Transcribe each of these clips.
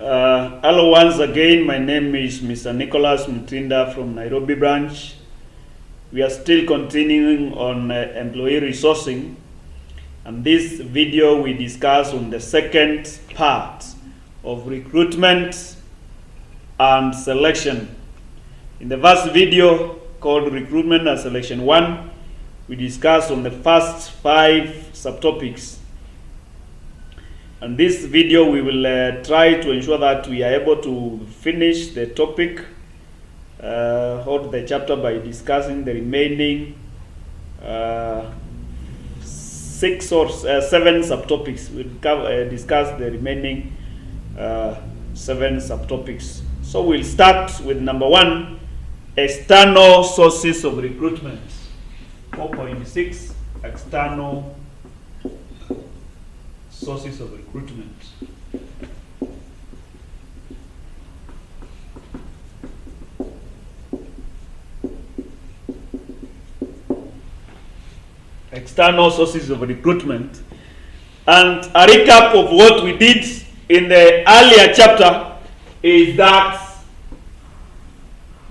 Hello once again, my name is Mr. Nicholas Mutinda from Nairobi branch. We are still continuing on employee resourcing, and this video we discuss on the second part of recruitment and selection. In the first video called Recruitment and Selection 1, we discussed on the first 5 subtopics. And this video we will try to ensure that we are able to finish the topic or the chapter by discussing the remaining 6 or 7 subtopics. We'll discuss the remaining 7 subtopics. So we'll start with number 1, external sources of recruitment. 4.6, external sources of recruitment. External sources of recruitment. And a recap of what we did in the earlier chapter is that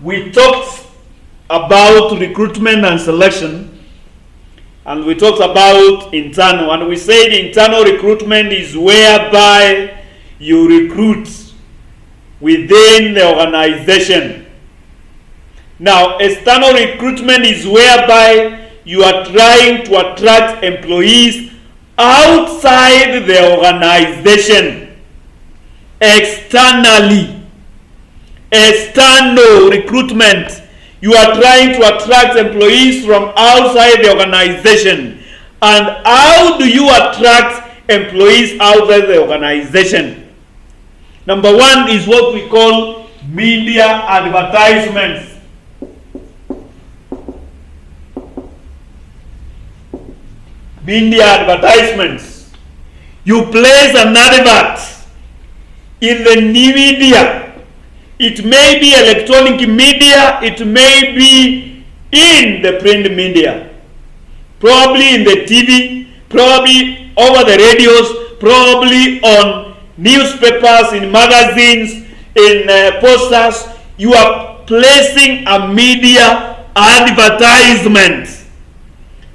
we talked about recruitment and selection, and we talked about internal, and we said internal recruitment is whereby you recruit within the organization. Now, external recruitment is whereby you are trying to attract employees outside the organization. Externally, external recruitment, you are trying to attract employees from outside the organization. And how do you attract employees outside the organization? Number 1 is what we call media advertisements. Media advertisements. You place an advert in the new media. It may be electronic media, it may be in the print media, probably in the TV, probably over the radios, probably on newspapers, in magazines, in posters. You are placing a media advertisement,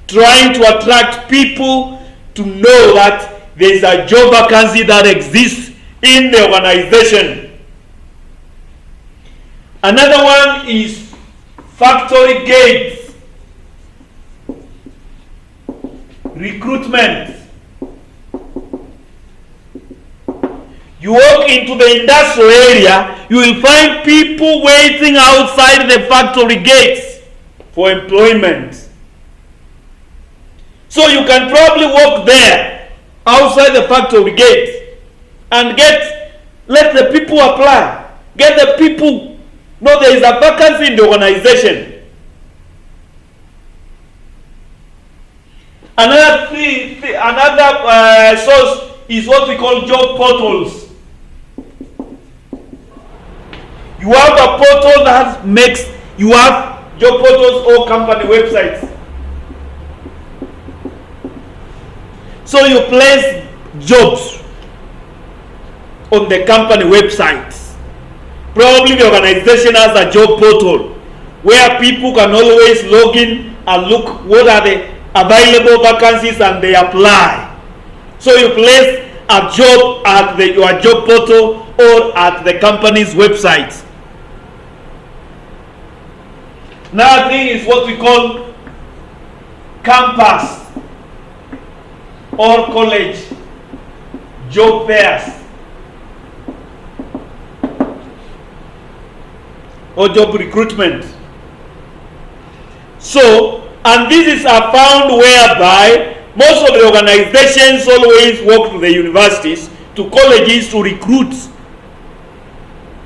trying to attract people to know that there is a job vacancy that exists in the organization. Another one is factory gates recruitment. You walk into the industrial area, you will find people waiting outside the factory gates for employment. So you can probably walk there outside the factory gate and let the people apply. Get the people. No, there is a vacancy in the organization. Another source is what we call job portals. You have a portal that you have job portals or company websites. So you place jobs on the company websites. Probably the organization has a job portal where people can always log in and look what are the available vacancies and they apply. So you place a job at your job portal or at the company's website. Another thing is what we call campus or college job fairs or job recruitment. So, and this is a found whereby most of the organizations always work to the universities, to colleges to recruit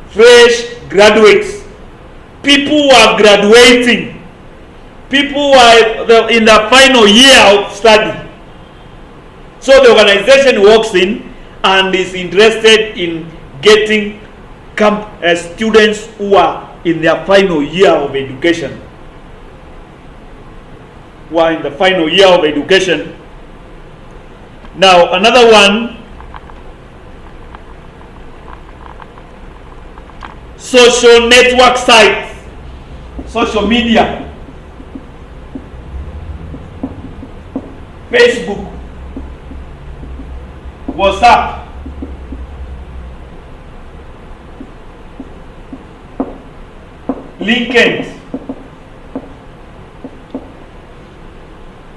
fresh graduates, people who are graduating, people who are in the final year of study. So the organization walks in and is interested in getting students who are in their final year of education. Now, another one social network sites, social media, Facebook, WhatsApp, LinkedIn,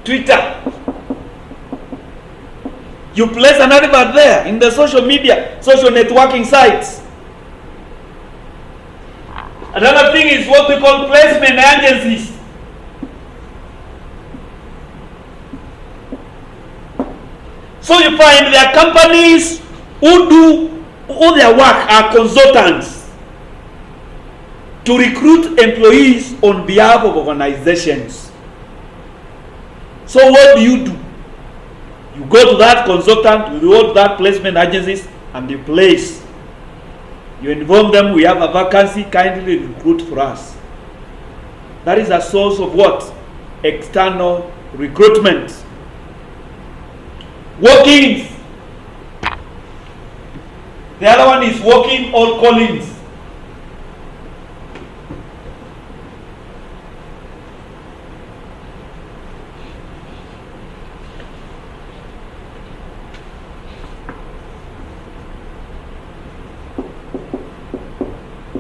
Twitter. You place an advert there in the social media, social networking sites. Another thing is what we call placement agencies. So you find there are companies who do all their work are consultants to recruit employees on behalf of organizations. So what do? You go to that consultant, you go to that placement agencies, and you place. You inform them we have a vacancy, kindly recruit for us. That is a source of what? External recruitment. Walk-ins. The other one is walk-in or call-ins.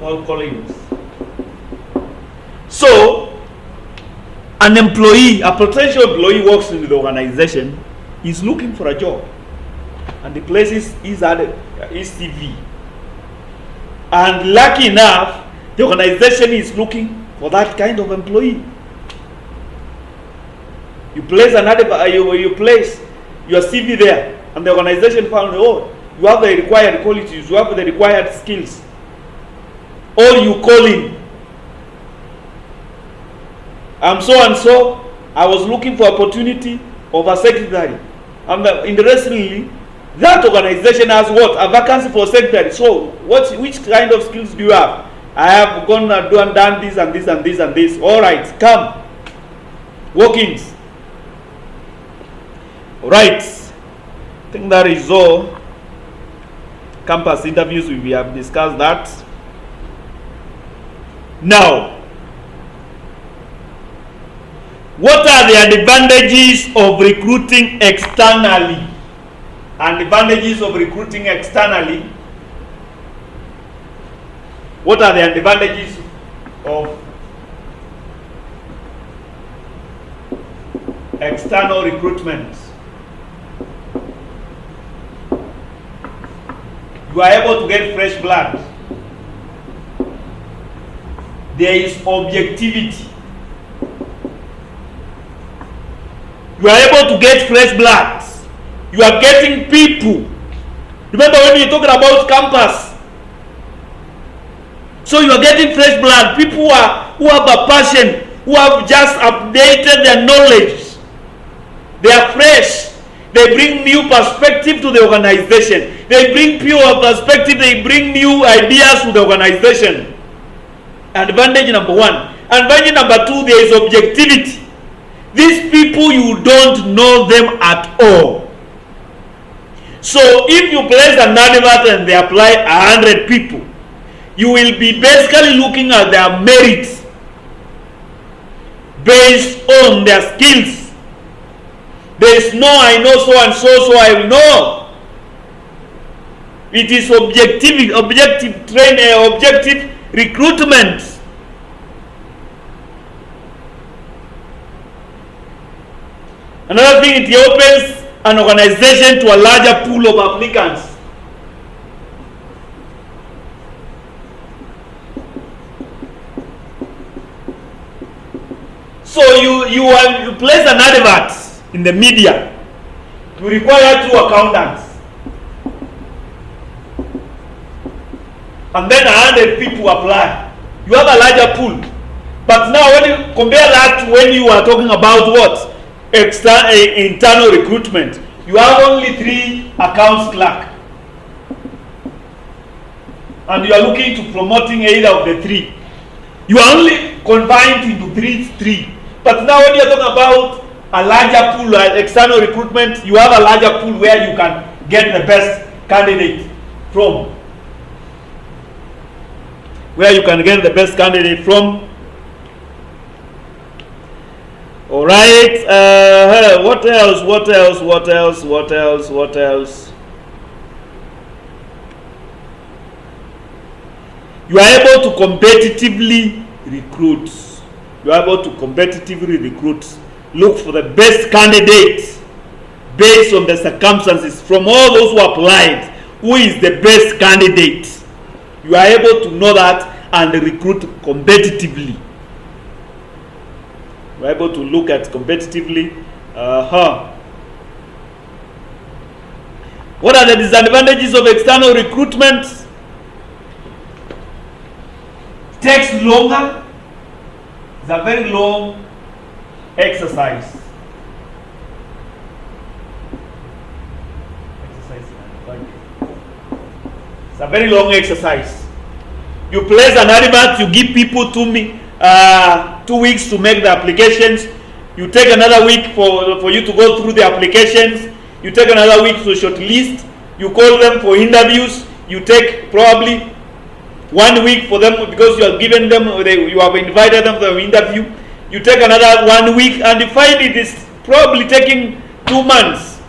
All call-ins. So, an employee, a potential employee works in the organization, is looking for a job, and the places his CV. And lucky enough, the organization is looking for that kind of employee. You place you place your CV there, and the organization found, oh, you have the required qualities, you have the required skills. Or you call in, I'm so and so, I was looking for opportunity of a secretary. And interestingly, that organization has what? A vacancy for secretary. So which kind of skills do you have? I have gone and done this and this and this and this. All right, come. Walk-ins. All right. I think that is all. Campus interviews, we have discussed that. Now, what are the advantages of recruiting externally? And advantages of recruiting externally. What are the advantages of external recruitment? You are able to get fresh blood. There is objectivity. You are able to get fresh blood. You are getting people. Remember when we talking about campus? So you are getting fresh blood. People who have a passion, who have just updated their knowledge. They are fresh. They bring new perspective to the organization. They bring pure perspective. They bring new ideas to the organization. Advantage number one. Advantage number two, there is objectivity. These people, you don't know them at all. So if you place an advert and they apply 100 people, you will be basically looking at their merits based on their skills. There is no I know so and so, so I will know. It is objective training, objective recruitment. Another thing, it opens an organization to a larger pool of applicants. So you place an advert in the media. You require 2 accountants. And then 100 people apply. You have a larger pool. But now when you compare that to when you are talking about what? Internal recruitment. You have only 3 accounts clerk. And you are looking to promoting either of the 3. You are only confined into 3. But now when you are talking about a larger pool, external recruitment, you have a larger pool where you can get the best candidate from. where you can get the best candidate from. All right. What else? What else? What else? What else? What else? You are able to competitively recruit. You are able to competitively recruit. Look for the best candidate based on the circumstances from all those who applied. Who is the best candidate? You are able to know that and recruit competitively. You are able to look at competitively. What are the disadvantages of external recruitment? It takes longer. It's a very long exercise. It's a very long exercise. You place an advert, you give people 2 weeks to make the applications. You take another week for you to go through the applications. You take another week to shortlist. You call them for interviews. You take probably 1 week for them because you have given them, you have invited them for an interview. You take another 1 week and you find it is probably taking 2 months.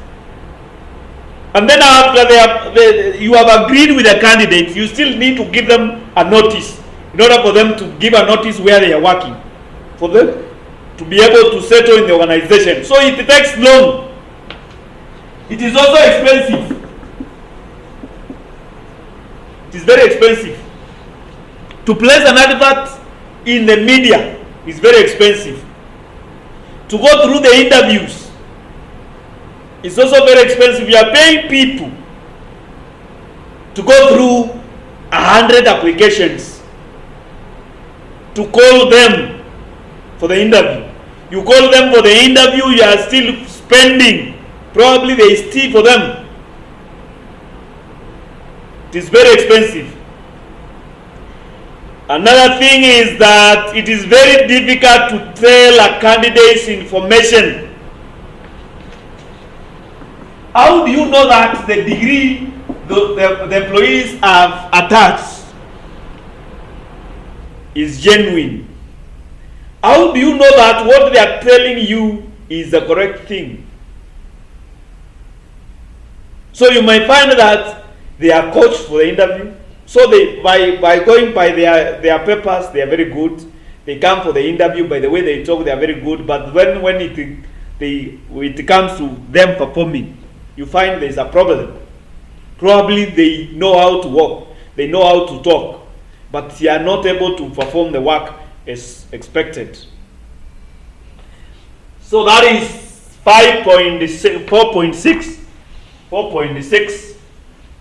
And then after you have agreed with the candidate, you still need to give them a notice in order for them to give a notice where they are working, for them to be able to settle in the organization. So it takes long. It is also expensive. It is very expensive. To place an advert in the media is very expensive. To go through the interviews is also very expensive. You are paying people to go through 100 applications to call them for the interview. You call them for the interview, you are still spending. Probably they steal for them. It is very expensive. Another thing is that it is very difficult to tell a candidate's information. How do you know that the degree the employees have attached is genuine? How do you know that what they are telling you is the correct thing? So you might find that they are coached for the interview. So they by going by their papers, they are very good. They come for the interview. By the way they talk, they are very good. But when it comes to them performing, you find there is a problem. Probably they know how to walk, they know how to talk, but they are not able to perform the work as expected. So that is 4.6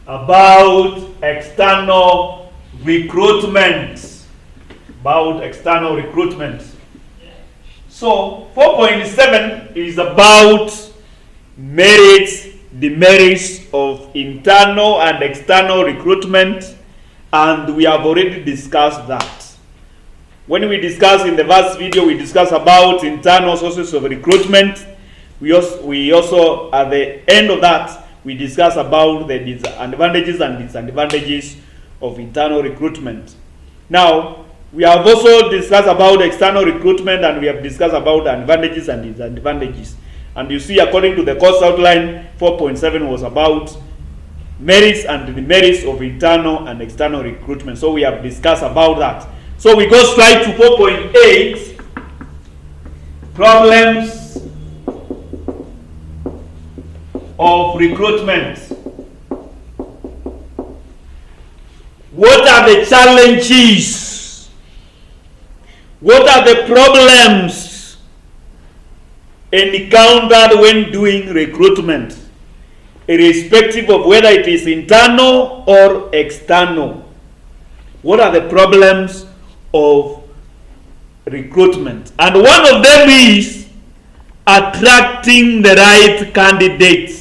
about external recruitment. So 4.7 is about merits, demerits of internal and external recruitment, and we have already discussed that. When we discussed in the first video, we discussed about internal sources of recruitment. We also at the end of that, we discuss about the advantages and disadvantages of internal recruitment. Now, we have also discussed about external recruitment, and we have discussed about advantages and disadvantages. And you see, according to the course outline, 4.7 was about merits and demerits of internal and external recruitment. So we have discussed about that. So we go straight to 4.8, problems of recruitment. What are the challenges? What are the problems encountered when doing recruitment, irrespective of whether it is internal or external? What are the problems of recruitment? And one of them is attracting the right candidates.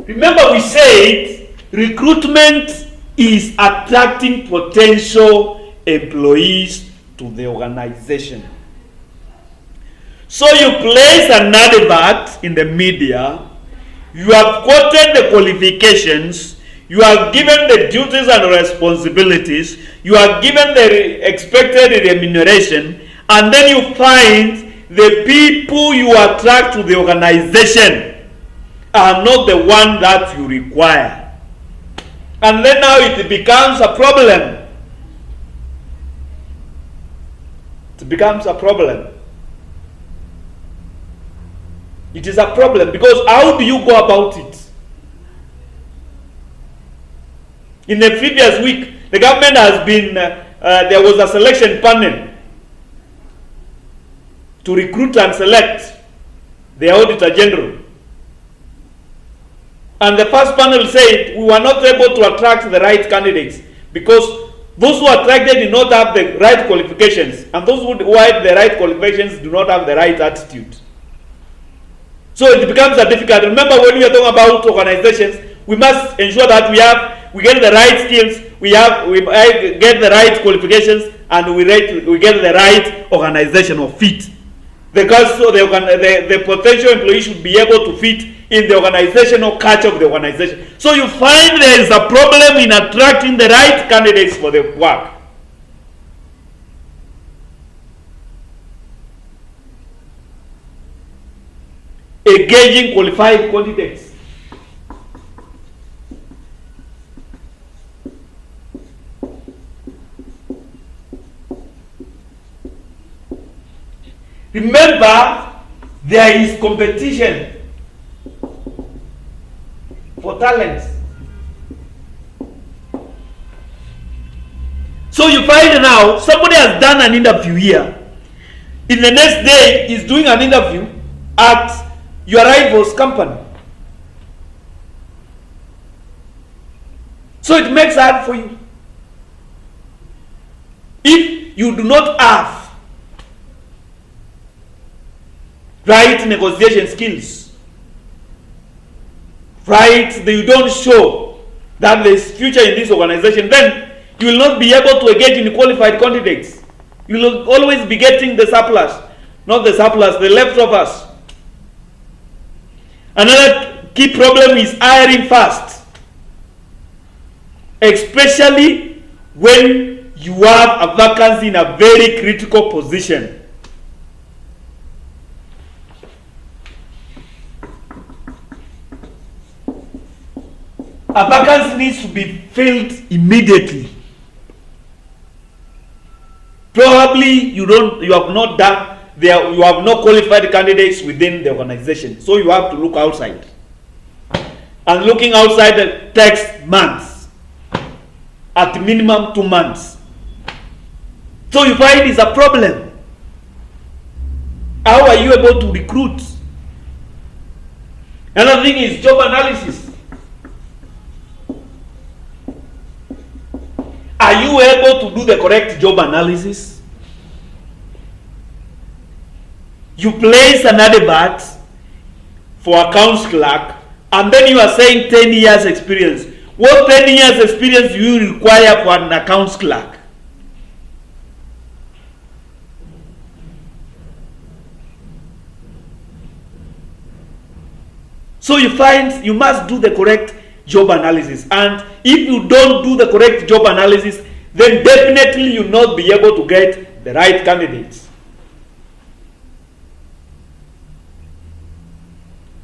Remember, we said recruitment is attracting potential employees to the organization. So you place an advert in the media, you have quoted the qualifications, you are given the duties and responsibilities, you are given the expected remuneration, and then you find the people you attract to the organization are not the one that you require. And then now it becomes a problem. It becomes a problem. It is a problem because how do you go about it? In the previous week, the government has been, there was a selection panel to recruit and select the Auditor General. And the first panel said we were not able to attract the right candidates because those who attracted did not have the right qualifications, and those who had the right qualifications do not have the right attitude. So it becomes a difficult. Remember, when we are talking about organizations, we must ensure that we get the right skills, we get the right qualifications, and we get the right organizational fit. Because so the potential employee should be able to fit in the organizational culture of the organization. So you find there is a problem in attracting the right candidates for the work. Engaging qualified candidates. Remember, there is competition for talents. So you find now somebody has done an interview here. In the next day, he's doing an interview at your rival's company. So it makes it hard for you. If you do not have right negotiation skills, right, you don't show that there is future in this organization, then you will not be able to engage in qualified candidates. You will always be getting the surplus, not the surplus, the leftovers. Another key problem is hiring fast, especially when you have a vacancy in a very critical position. A vacancy needs to be filled immediately. Probably you have not done there, you have no qualified candidates within the organization, so you have to look outside. And looking outside takes months, at minimum 2 months. So you find it's a problem. How are you able to recruit? Another thing is job analysis. Are you able to do the correct job analysis? You place an advert for accounts clerk, and then you are saying 10 years experience. What 10 years experience do you require for an accounts clerk? So you find you must do the correct job analysis, and if you don't do the correct job analysis, then definitely you will not be able to get the right candidates.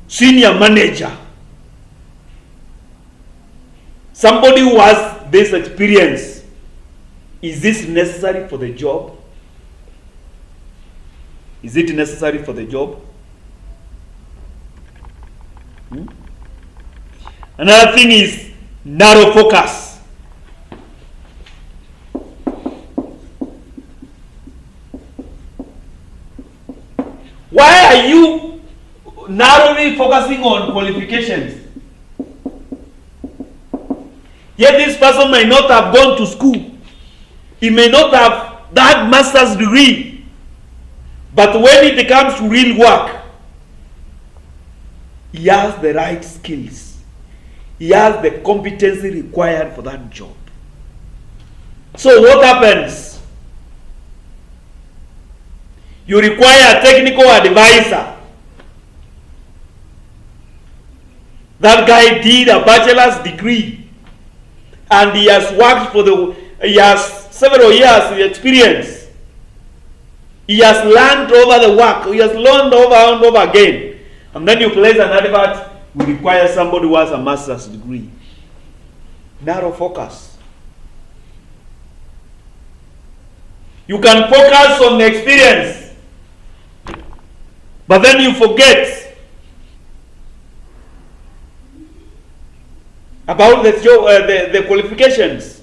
Senior manager, somebody who has this experience, is this necessary for the job? Is it necessary for the job? Another thing is narrow focus. Why are you narrowly focusing on qualifications? Yet this person may not have gone to school. He may not have that master's degree. But when it comes to real work, he has the right skills. He has the competency required for that job. So what happens? You require a technical advisor. That guy did a bachelor's degree and he has worked he has several years of experience. He has learned over the work. He has learned over and over again. And then you place an advert, we require somebody who has a master's degree. Narrow focus. You can focus on the experience, but then you forget about the qualifications.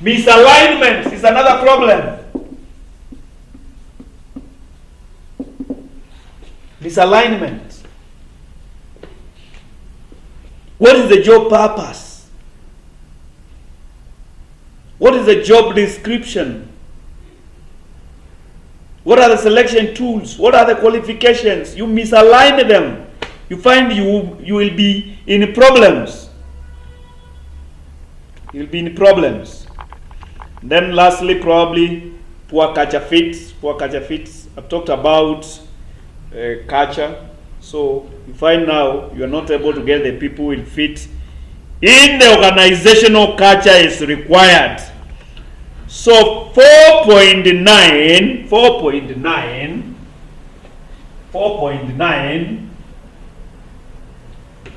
Misalignment is another problem. Misalignment. What is the job purpose? What is the job description? What are the selection tools? What are the qualifications? You misalign them. You find you will be in problems. You'll be in problems. Then lastly, probably poor culture fit. Poor culture fit. I've talked about culture. So you find now you are not able to get the people who will fit in the organizational culture is required. So 4.9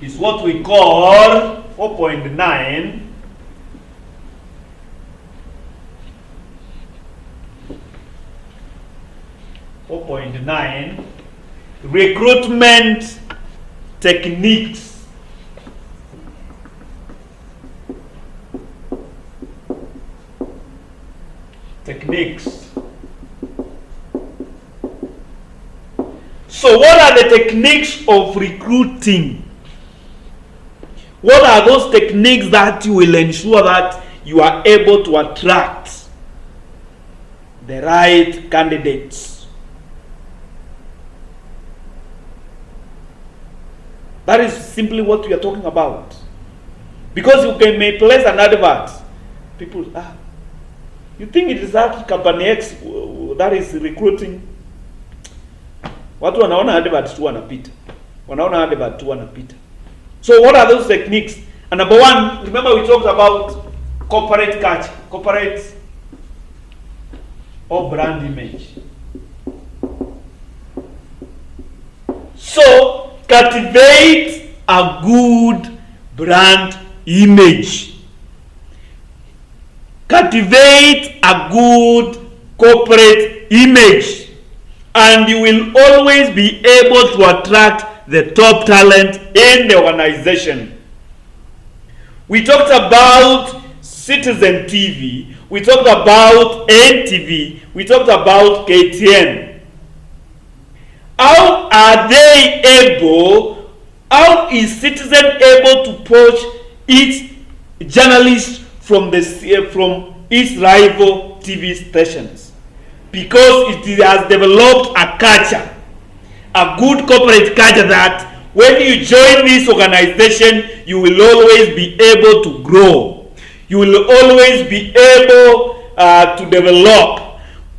is what we call 4.9 recruitment techniques. So what are the techniques of recruiting? What are those techniques that will ensure that you are able to attract the right candidates? That is simply what we are talking about. Because you may place an advert. People, you think it is that company X that is recruiting? Watu wanaona advert tu wanapita. Wanaona advert tu wanapita. So what are those techniques? And number one, remember we talked about corporate culture, corporate or brand image. So cultivate a good brand image. Cultivate a good corporate image. And you will always be able to attract the top talent in the organization. We talked about Citizen TV. We talked about NTV. We talked about KTN. How is Citizen able to poach its journalists from its rival TV stations? Because it has developed a culture, a good corporate culture that when you join this organization, you will always be able to grow. You will always be able to develop.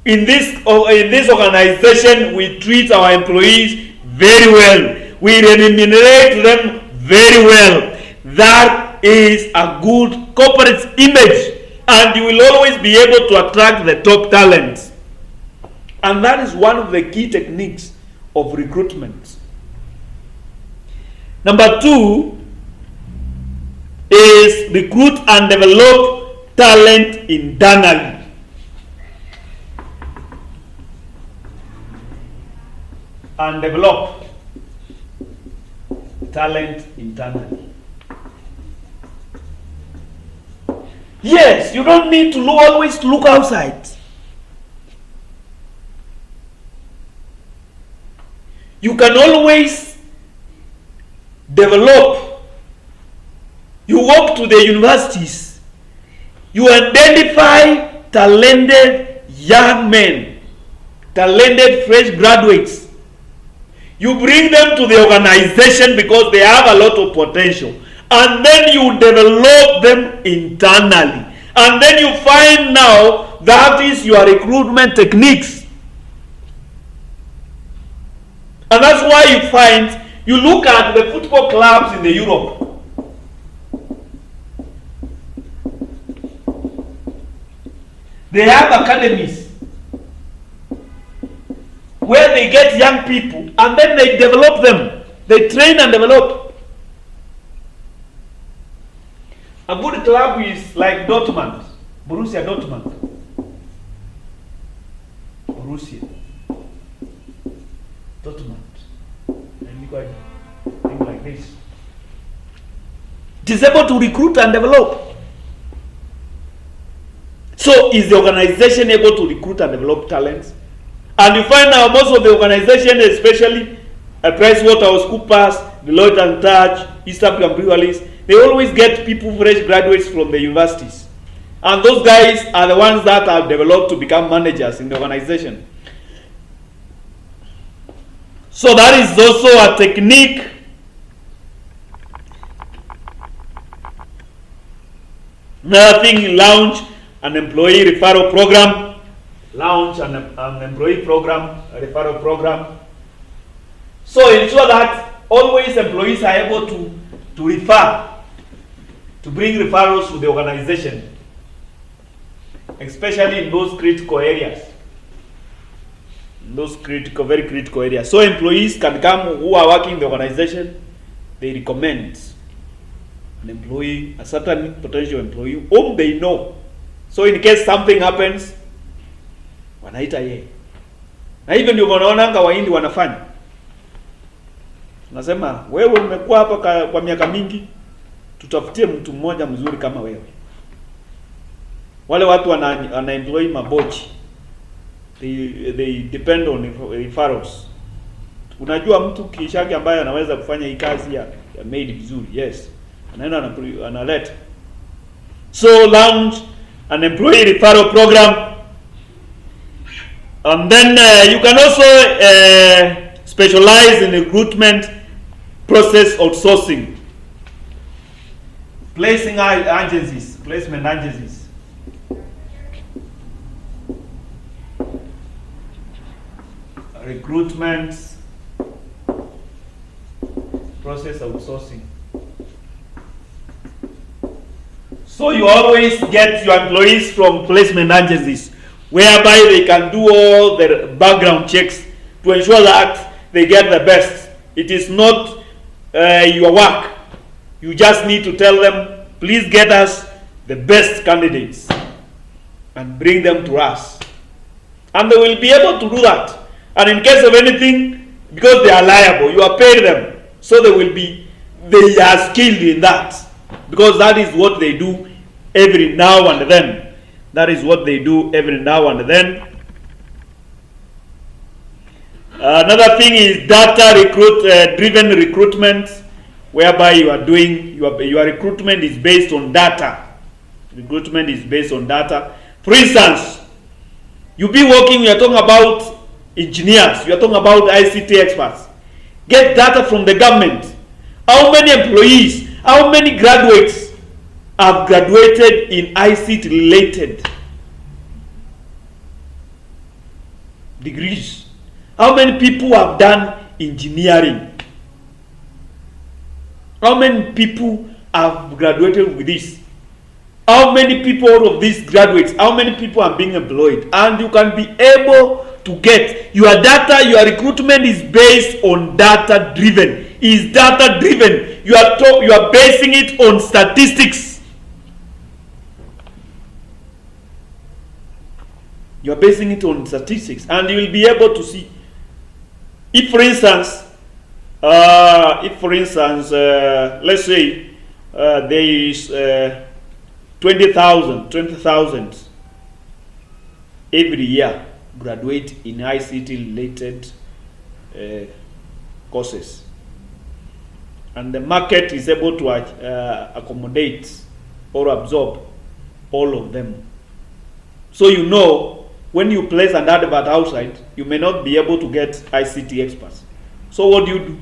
In this organization, we treat our employees very well. We remunerate them very well. That is a good corporate image, and you will always be able to attract the top talent. And that is one of the key techniques of recruitment. Number two is recruit and develop talent internally. And develop talent internally. Yes, you don't need to always look outside. You can always develop. You walk to the universities. You identify talented young men, talented fresh graduates. You bring them to the organization because they have a lot of potential. And then you develop them internally. And then you find now that is your recruitment techniques. And that's why you find, you look at the football clubs in the Europe. They have academies where they get young people and then they develop them. They train and develop. A good club is like Dortmund, Borussia Dortmund. Borussia Dortmund. And you got things like this. It is able to recruit and develop. So is the organization able to recruit and develop talents? And you find now most of the organizations, especially PricewaterhouseCoopers, Deloitte and Touch, East African Breweries, they always get people, fresh graduates from the universities. And those guys are the ones that are developed to become managers in the organization. So that is also a technique. Another thing, launch an employee referral program. Launch an employee program, a referral program. So ensure that always employees are able to refer, to bring referrals to the organization, especially in those critical areas. Those critical, very critical areas. So employees can come who are working in the organization, they recommend an employee, a certain potential employee whom they know. So in case something happens, wanaita yeye. Na hivyo ndio wanaonanga Wahindi wanafanya. Nasema wewe umekuwa hapa kwa miaka mingi, tutafutie mtu mmoja mzuri kama wewe. Wale watu wana employ mabochi. They depend on referrals. Unajua mtu kishaki ambaye anaweza kufanya hii kazi ya maid vizuri. Yes. Anaenda analeta. So launch an employee referral program. And then you can also specialize in recruitment process outsourcing. Placement agencies. Recruitment process outsourcing. So you always get your employees from placement agencies, whereby they can do all the background checks to ensure that they get the best. It is not your work. You just need to tell them, please get us the best candidates and bring them to us. And they will be able to do that. And in case of anything, because they are liable, you are paid them. So they are skilled in that. Because that is what they do every now and then. That is what they do every now and then. Another thing is data driven recruitment, whereby you are doing your recruitment is based on data. Recruitment is based on data. For instance, you be working, we are talking about engineers, we are talking about ICT experts. Get data from the government. How many employees, how many graduates have graduated in ICT related degrees? How many people have done engineering? How many people have graduated with this? How many people out of these graduates, how many people are being employed? And you can be able to get your data. Your recruitment is based on data driven. Is data driven. You are basing it on statistics. You are basing it on statistics, and you will be able to see. If for instance, let's say there is 20,000 every year graduate in ICT related courses, and the market is able to accommodate or absorb all of them. So you know, when you place an advert outside, you may not be able to get ICT experts. So what do?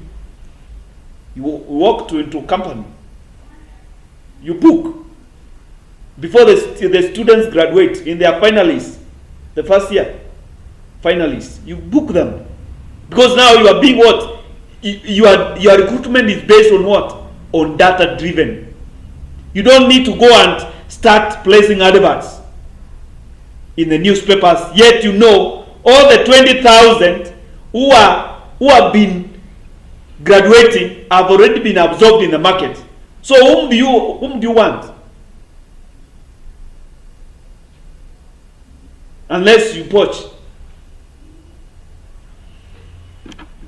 You walk into a company, you book, before the students graduate in their finalists, the first year finalists. You book them. Because now you are being what? Your recruitment is based on what? On data driven. You don't need to go and start placing adverts in the newspapers, yet you know all the 20,000 who have been graduating have already been absorbed in the market. So whom do you want? Unless you poach.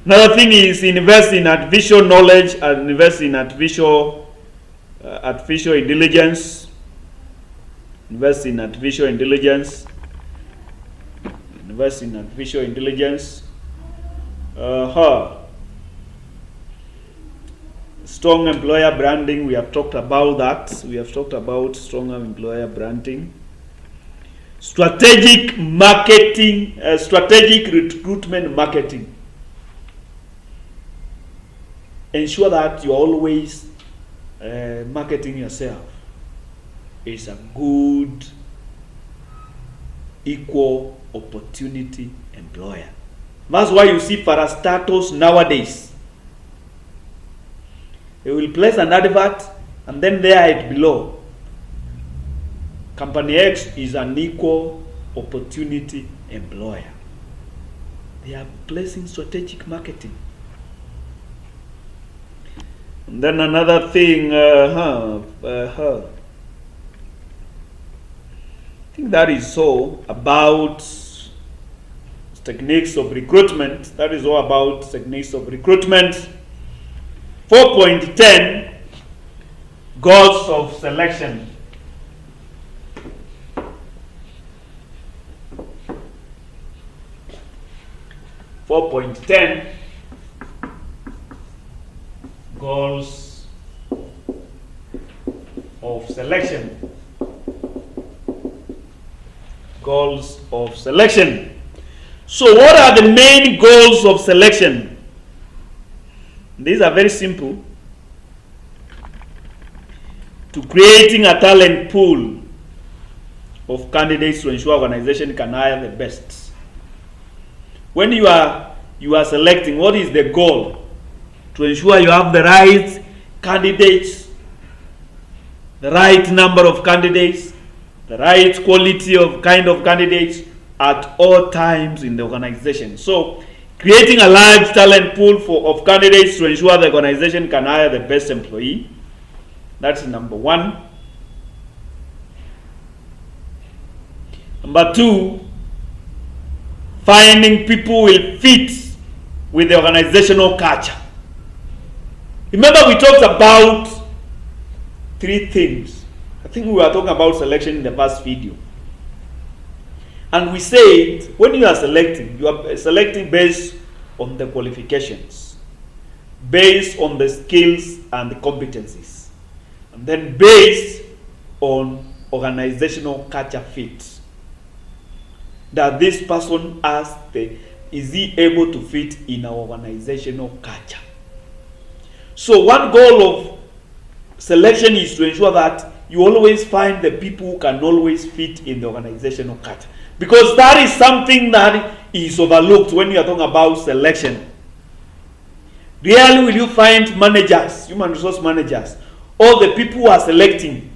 Another thing is invest in artificial knowledge and invest in artificial intelligence. Invest in artificial intelligence. Invest in artificial intelligence. Strong employer branding. We have talked about that. We have talked about stronger employer branding. Strategic marketing. Strategic recruitment marketing. Ensure that you are always marketing yourself. It's a good, equal opportunity employer. That's why you see parastatals nowadays. They will place an advert and then there it below. Company X is an equal opportunity employer. They are placing strategic marketing. And then another thing, I think that is all about techniques of recruitment. That is all about techniques of recruitment. 4.10, goals of selection. Goals of selection. Goals of selection. So what are the main goals of selection? These are very simple. To creating a talent pool of candidates to ensure organization can hire the best. When you are selecting, what is the goal? To ensure you have the right candidates, the right number of candidates, the right quality of kind of candidates at all times in the organization. So creating a large talent pool of candidates to ensure the organization can hire the best employee. That's number one. Number two, finding people will fit with the organizational culture. Remember we talked about three things. I think we were talking about selection in the first video. And we said when you are selecting based on the qualifications, based on the skills and the competencies, and then based on organizational culture fit. That this person is he able to fit in our organizational culture? So one goal of selection is to ensure that you always find the people who can always fit in the organizational culture. Because that is something that is overlooked when you are talking about selection. Rarely will you find managers, human resource managers, or the people who are selecting,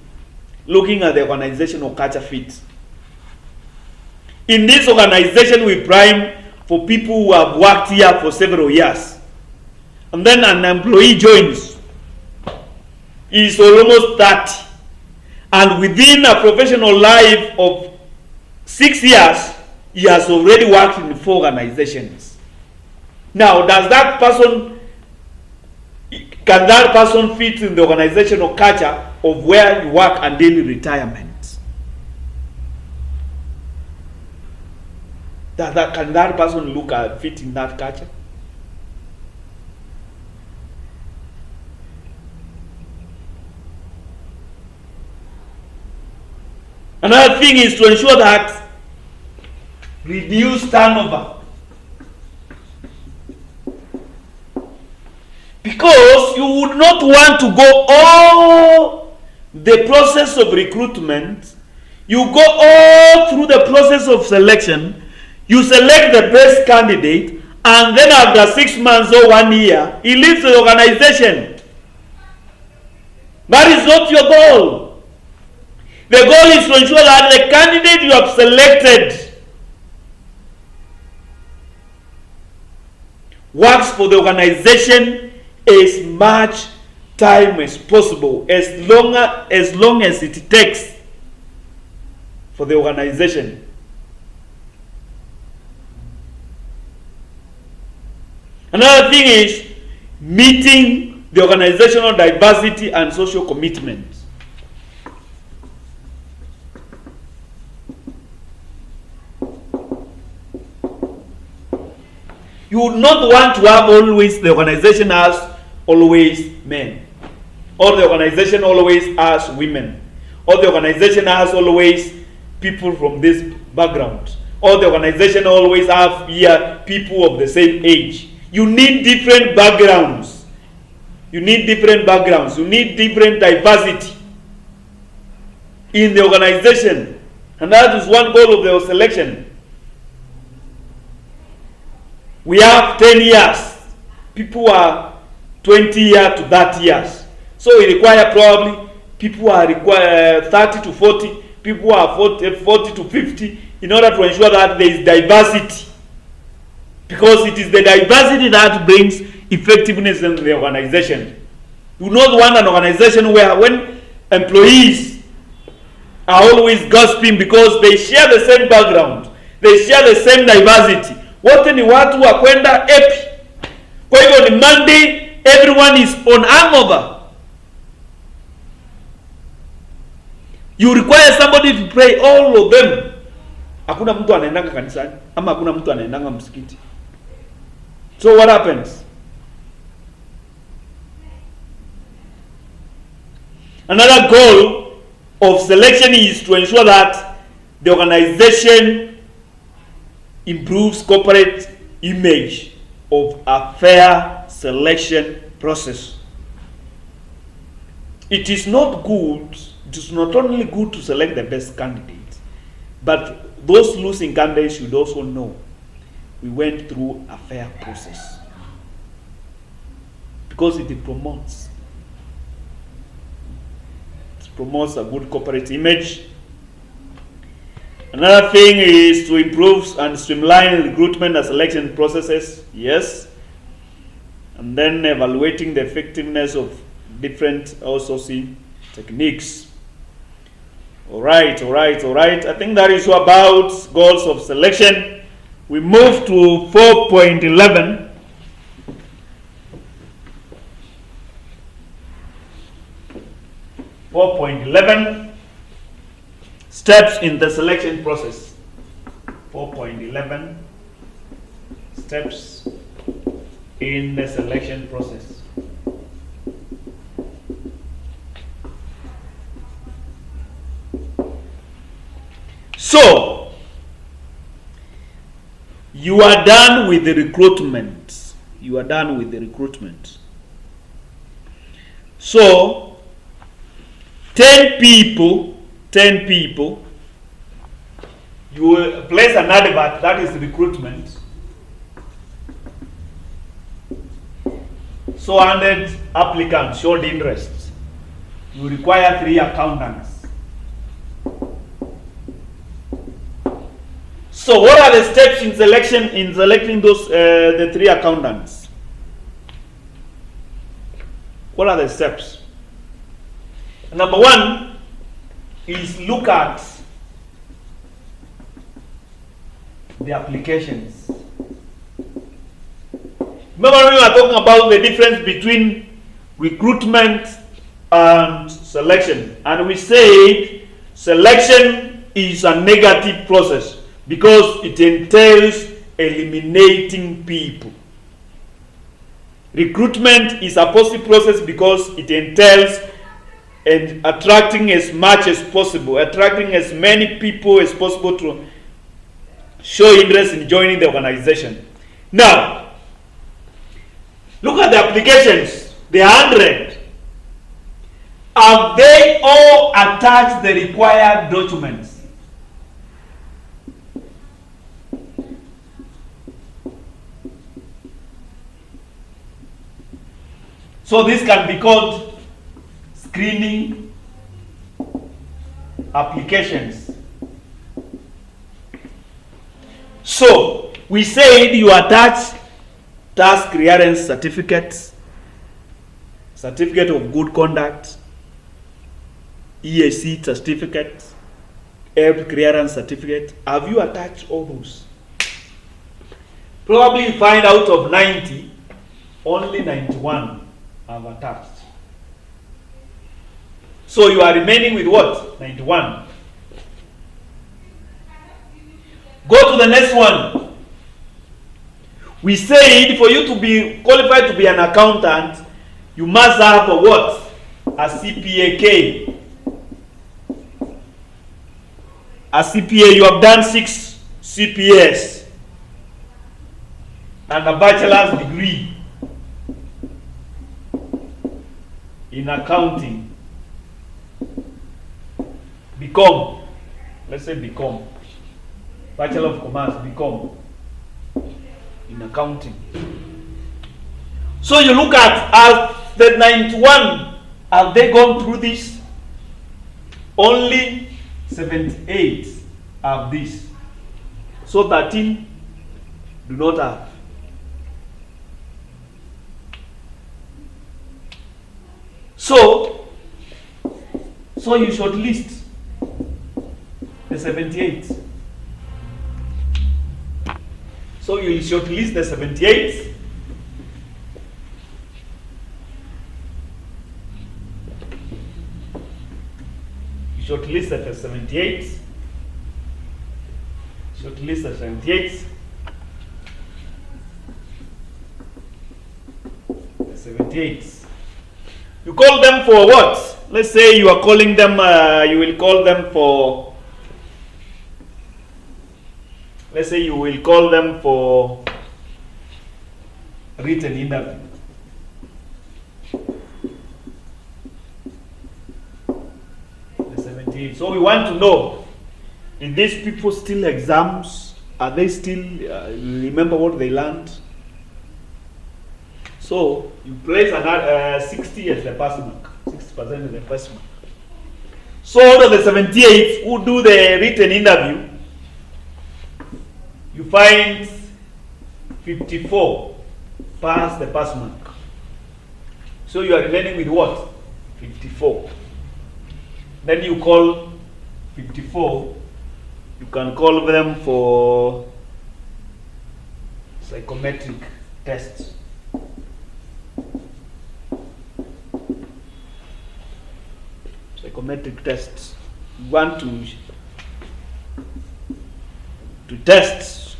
looking at the organizational culture fit. In this organization, we prime for people who have worked here for several years. And then an employee joins. He is almost 30. And within a professional life of 6 years, he has already worked in 4 organizations. Now, can that person fit in the organizational culture of where you work until retirement? Can that person fit in that culture? Another thing is to ensure that reduce turnover. Because you would not want to go all the process of recruitment, you go all through the process of selection, you select the best candidate, and then after 6 months or 1 year, he leaves the organization. That is not your goal. The goal is to ensure that the candidate you have selected works for the organization as much time as possible, as long as it takes for the organization. Another thing is meeting the organizational diversity and social commitments. You would not want to have always the organization as always men, or the organization always as women, or the organization has always people from this background, or the organization always have people of the same age. You need different backgrounds. You need different diversity in the organization. And that is one goal of the selection. We have 10 years. People are 20 years to 30 years. So we require probably people are 30 to 40, people are 40 to 50, in order to ensure that there is diversity. Because it is the diversity that brings effectiveness in the organization. You do not want an organization where when employees are always gossiping because they share the same background, they share the same diversity. Wote ni watu wa kwenda epi. Kwa hivyo ni Monday, everyone is on hangover. You require somebody to pray all of them. Hakuna mtu anaendanga kanisani ama hakuna mtu anaendanga msikiti. So what happens? Another goal of selection is to ensure that the organization improves corporate image of a fair selection process. It is not only good to select the best candidate, but those losing candidates should also know we went through a fair process, because it promotes a good corporate image. Another thing is to improve and streamline recruitment and selection processes, yes. And then evaluating the effectiveness of different outsourcing techniques. All right. I think that is about goals of selection. We move to 4.11. Steps in the selection process. 4.11 steps in the selection process. So, you are done with the recruitment. So, 10 people, you will place an advert, that is recruitment. So 100 applicants showed interest. You require 3 accountants. So what are the steps in selecting those the 3 accountants? What are the steps? Number 1 is look at the applications. Remember we were talking about the difference between recruitment and selection, and we said selection is a negative process because it entails eliminating people. Recruitment is a positive process because it entails and attracting as much as possible, attracting as many people as possible to show interest in joining the organization. Now, look at the applications. There are 100. Have they all attached the required documents? So this can be called screening applications. So we said you attach task clearance certificates, certificate of good conduct, EAC certificate, help clearance certificate. Have you attached all those? Probably you find out of 90, only 91 have attached. So you are remaining with what? 91. Go to the next one. We said for you to be qualified to be an accountant, you must have a what? A CPA-K. A CPA, you have done 6 CPAs and a bachelor's degree in accounting. BCom, let's say BCom, Bachelor of Commerce, BCom in accounting. So you look at the 91, have they gone through this? Only 78 have this. So 13 do not have. So you shortlist the 78. So you will shortlist the 78. You shortlist the 78. Shortlist the 78. The 78. You call them for what? Let's say you are calling them, you will call them for, let's say you will call them for written interview. The 78. So we want to know, is these people still exams? Are they still, remember what they learned? So you place another 60 as the pass mark, 60% as the pass mark. So out of the 78 who do the written interview, you find 54 pass the pass mark. So you are remaining with what? 54. Then you call 54. You can call them for psychometric tests. Psychometric tests. You want to test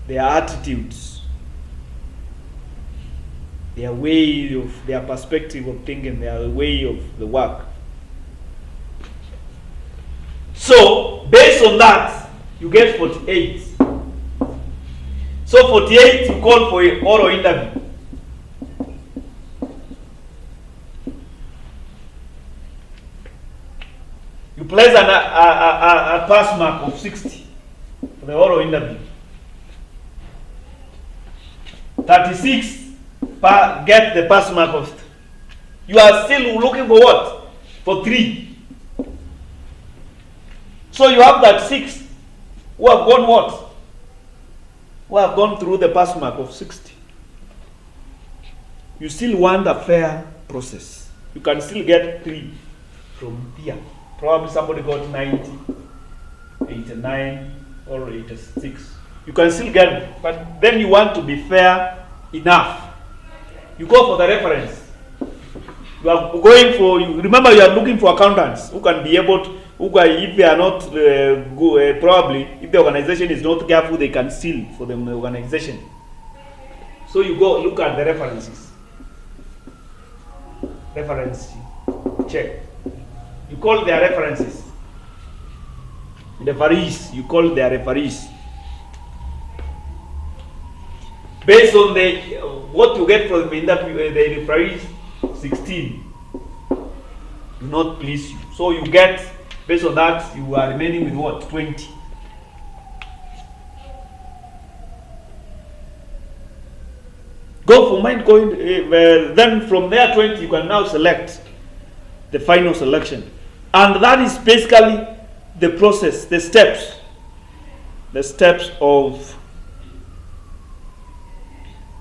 their attitudes, their way of, their perspective of thinking, their way of the work. So based on that, you get 48. So 48 you call for an oral interview. You place a pass mark of 60 for the oral interview. 36 get the pass mark of. You are still looking for what? For 3. So you have that 6 who have gone what? Who have gone through the pass mark of 60. You still want a fair process. You can still get 3 from here. Probably somebody got 90, 89, or 86. You can still get it, but then you want to be fair enough. You go for the reference. You are going for, you remember you are looking for accountants who can be able to, if they are not, probably, if the organization is not careful, they can steal for the organization. So you go look at the references. Reference check. You call their references. Referees, you call their referees. Based on the, what you get from the referees, 16. do not please you. So you get, based on that, you are remaining with what? 20. Go for mind going, then from there 20 you can now select the final selection. And that is basically the process, the steps of,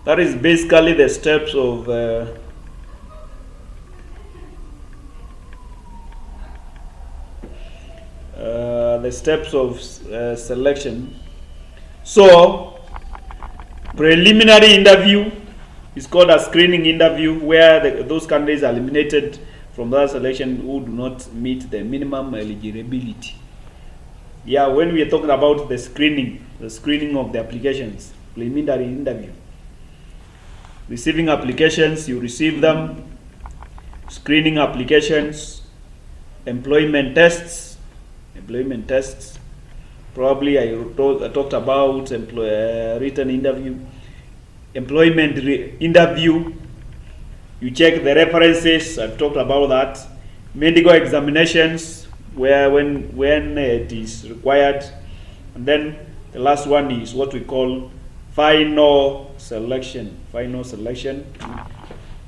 that is basically the steps of selection. So, preliminary interview is called a screening interview, where those candidates are eliminated from that selection who do not meet the minimum eligibility. Yeah, when we are talking about the screening of the applications, preliminary interview. Receiving applications, you receive them. Screening applications, employment tests. Probably I talked about written interview. Employment interview, you check the references. I've talked about that. Medical examinations, where when it is required, and then the last one is what we call final selection.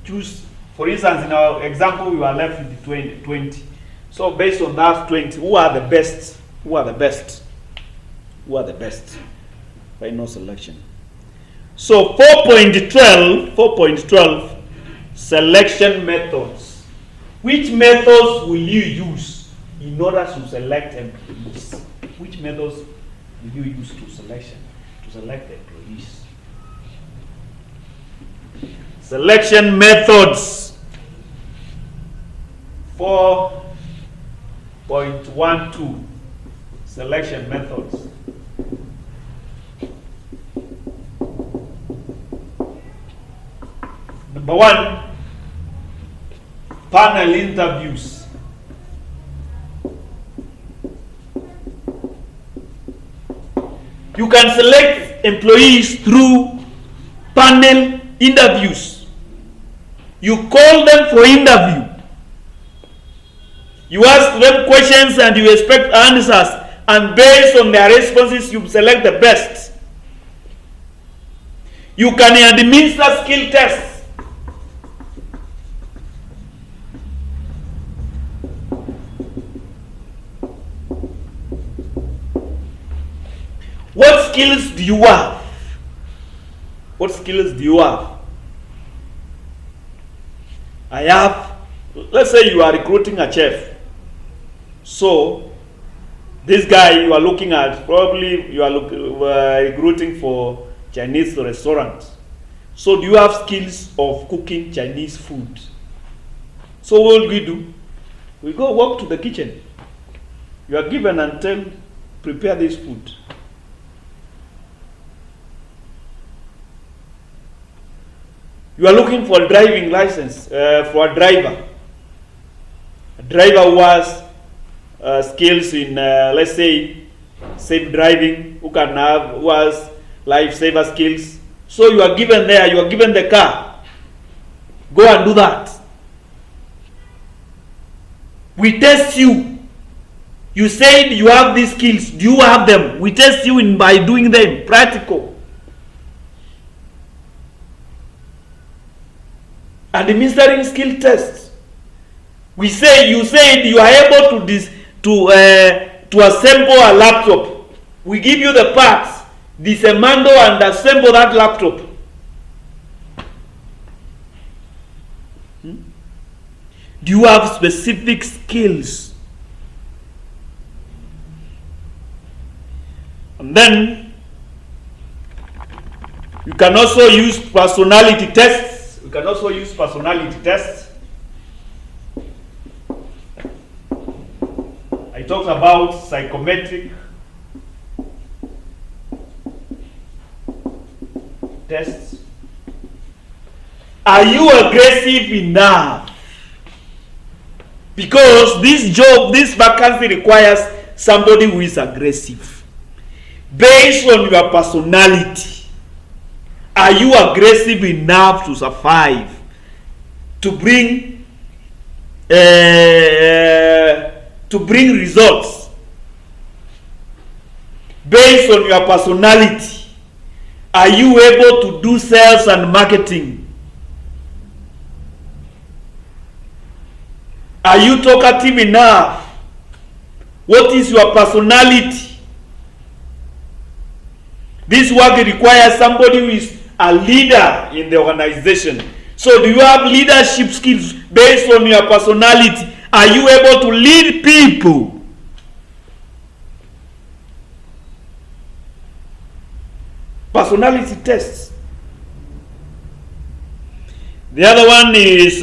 Choose, for instance, in our example, we are left with 20. So based on that 20, who are the best? Final selection. So 4.12, selection methods. Which methods will you use in order to select employees? Which methods will you use to select the employees? Selection methods. 4.12, selection methods. Number 1, panel interviews. You can select employees through panel interviews. You call them for interview. You ask them questions and you expect answers, and based on their responses, you select the best. You can administer skill tests. What skills do you have? I have, let's say you are recruiting a chef. So, this guy you are looking at, probably you are recruiting for Chinese restaurant. So, do you have skills of cooking Chinese food? So, what will we do? We go walk to the kitchen. You are given and tell, prepare this food. You are looking for a driving license for a driver. A driver who has skills in, let's say, safe driving, who has lifesaver skills. So you are given there, you are given the car. Go and do that. We test you. You said you have these skills. Do you have them? We test you by doing them, practical. Administering skill tests. You said you are able to assemble a laptop. We give you the parts, dismantle and assemble that laptop. Do you have specific skills? And then you can also use personality tests. I talked about psychometric tests. Are you aggressive enough? Because this vacancy requires somebody who is aggressive. Based on your personality, are you aggressive enough to survive, to bring to bring results based on your personality. Are you able to do sales and marketing? Are you talkative enough? What is your personality? This work requires somebody who is a leader in the organization. So do you have leadership skills based on your personality? Are you able to lead people? Personality tests. The other one is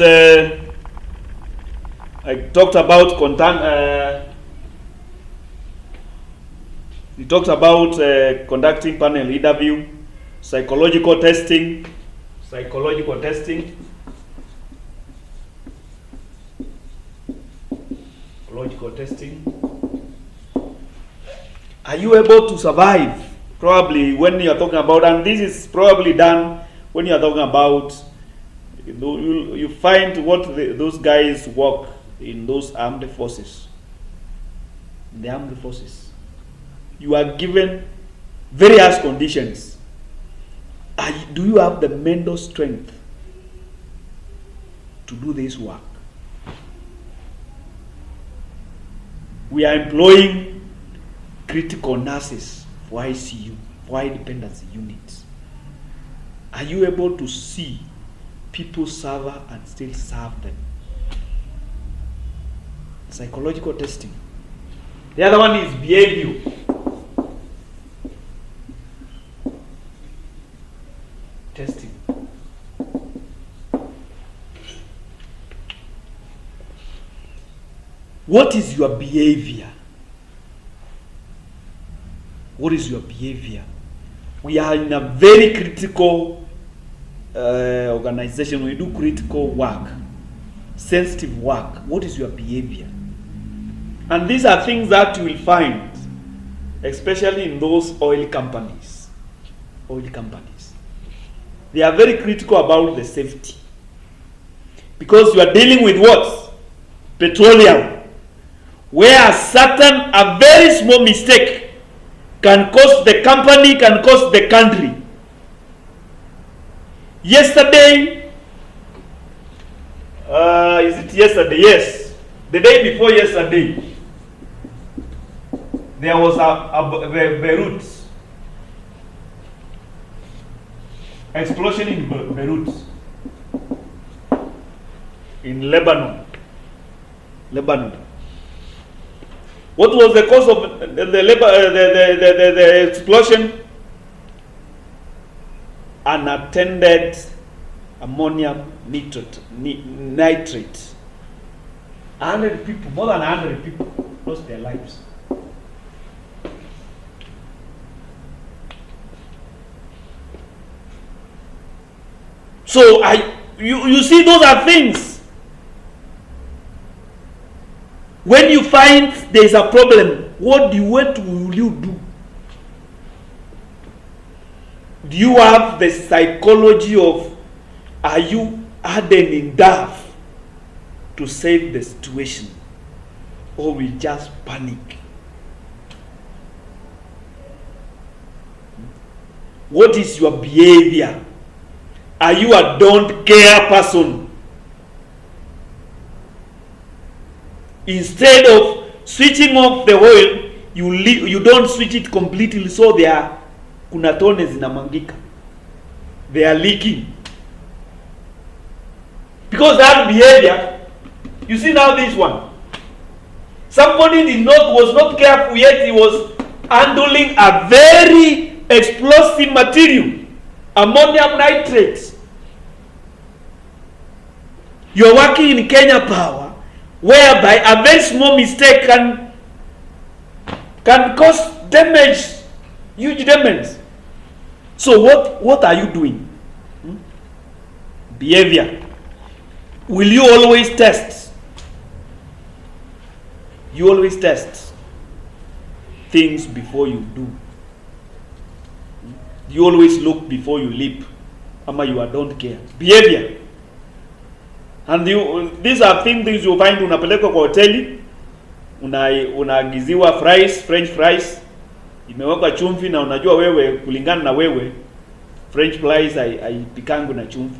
I talked about conducting panel interview, psychological testing. Are you able to survive? Probably when you are talking about, and this is probably done when you are talking about, you find what those guys work in those armed forces. In the armed forces, you are given very harsh conditions. Do you have the mental strength to do this work? We are employing critical nurses for ICU, for high dependency units. Are you able to see people suffer and still serve them? Psychological testing. The other one is behavior. Testing. What is your behavior? What is your behavior? We are in a very critical organization. We do critical work, sensitive work. What is your behavior? And these are things that you will find, especially in those oil companies. They are very critical about the safety. Because you are dealing with what? Petroleum. Where a very small mistake can cost the company, can cost the country. Yesterday, is it yesterday? Yes. The day before yesterday, there was a Beirut. Explosion in Beirut. In Lebanon. What was the cause of the explosion? Unattended ammonium nitrate. 100 people, more than 100 people lost their lives. So you see, those are things. When you find there is a problem, what will you do? Do you have the psychology of, are you hardened enough to save the situation, or we just panic? What is your behavior? Are you a don't care person? Instead of switching off the oil, you don't switch it completely, so kuna tone zinamwangika. They are leaking. Because that behavior, you see now this one. Somebody was not careful, yet he was handling a very explosive material, ammonium nitrate. You're working in Kenya Power, whereby a very small mistake can cause damage, huge damage. So what are you doing? Behavior. Will you always test? You always test things before you do. You always look before you leap. Ama you don't care. Behavior. And these are things you find unapelekwa kwa hoteli, unaagiziwa fries, french fries, imewekwa chumvi, na unajua wewe kulingana na wewe french fries haipikangu na chumvi.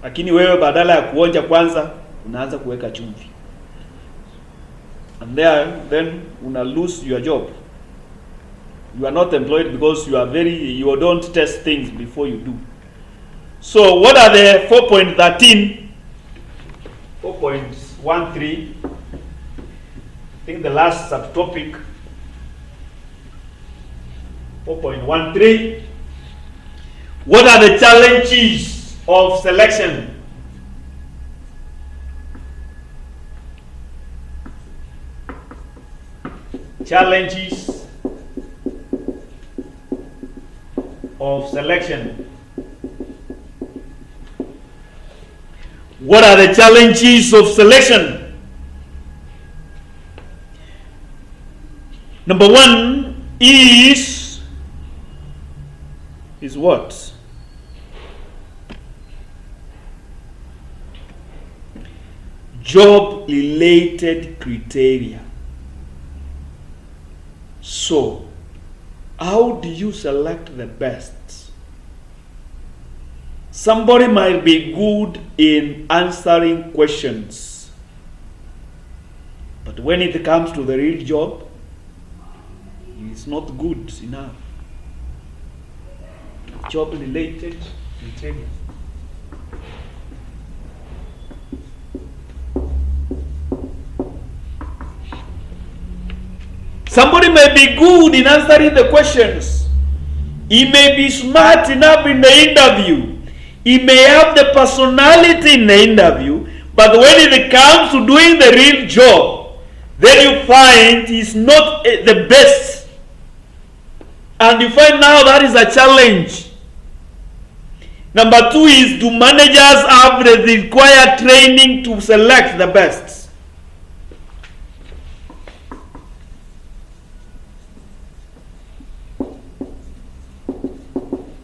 Lakini wewe badala ya kuonja kwanza unaanza kuweka chumvi. And then una lose your job. You are not employed because you don't test things before you do. So what are the 4.13? 4.13. I think the last subtopic. 4.13. What are the challenges of selection? Challenges of selection. What are the challenges of selection? Number one is what? Job-related criteria. So, how do you select the best? Somebody might be good in answering questions, but when it comes to the real job, it's not good enough. Job-related criteria. Somebody may be good in answering the questions. He may be smart enough in the interview. He may have the personality in the interview, but when it comes to doing the real job, then you find he's not the best. And you find now that is a challenge. Number two is, do managers have the required training to select the best?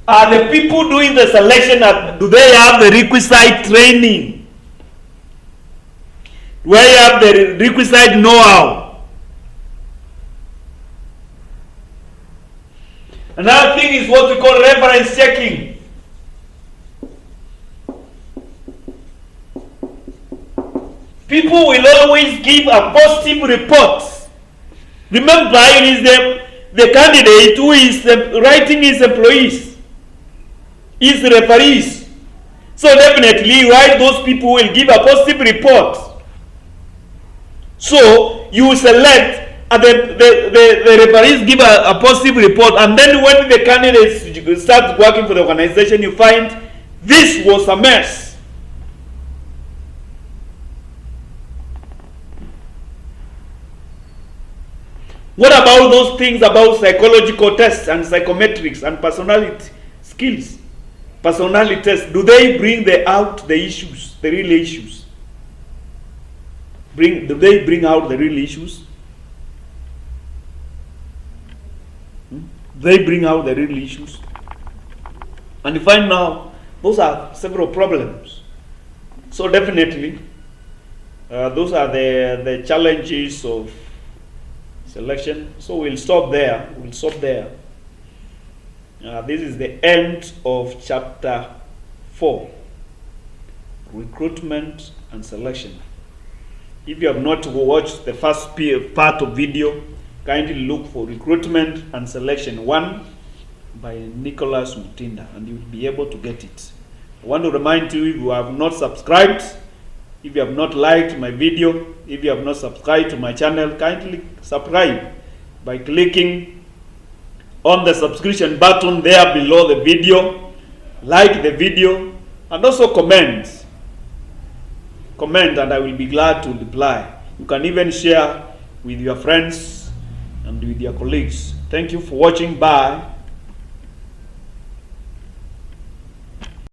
Are the people doing the selection, do they have the requisite training? Do they have the requisite know-how? Another thing is what we call reference checking. People will always give a positive report. Remember, it is the candidate who is writing his employees, his referees. So definitely, right, those people will give a positive report. So you select, and the referees give a positive report, and then when the candidates start working for the organization, you find this was a mess. What about those things about psychological tests and psychometrics and personality skills? Personality tests, do they bring out the issues, the real issues? Do they bring out the real issues? They bring out the real issues. And you find now, those are several problems. So definitely, those are the challenges of selection. So we'll stop there. This is the end of chapter 4, Recruitment and Selection. If you have not watched the first part of video, kindly look for Recruitment and Selection 1 by Nicholas Mutinda, and you'll be able to get it. I want to remind you, if you have not subscribed, if you have not liked my video, if you have not subscribed to my channel, kindly subscribe by clicking on the subscription button there below the video. Like the video and also comment, and I will be glad to reply. You can even share with your friends and with your colleagues. Thank you for watching. Bye.